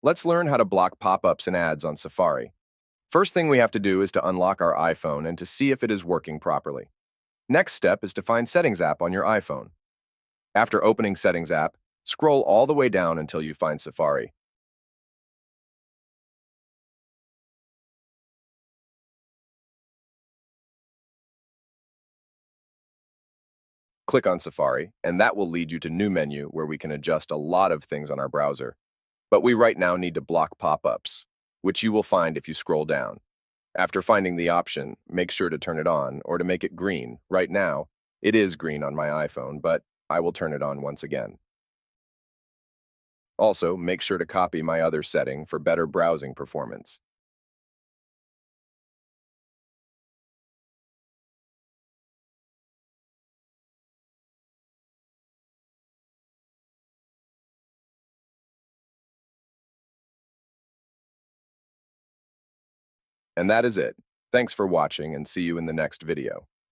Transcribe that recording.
Let's learn how to block pop-ups and ads on Safari. First thing we have to do is to unlock our iPhone and to see if it is working properly. Next step is to find Settings app on your iPhone. After opening Settings app, scroll all the way down until you find Safari. Click on Safari, and that will lead you to New menu where we can adjust a lot of things on our browser. But we right now need to block pop-ups, which you will find if you scroll down. After finding the option, make sure to turn it on or to make it green. Right now, it is green on my iPhone, but I will turn it on once again. Also, make sure to copy my other setting for better browsing performance. And that is it. Thanks for watching and see you in the next video.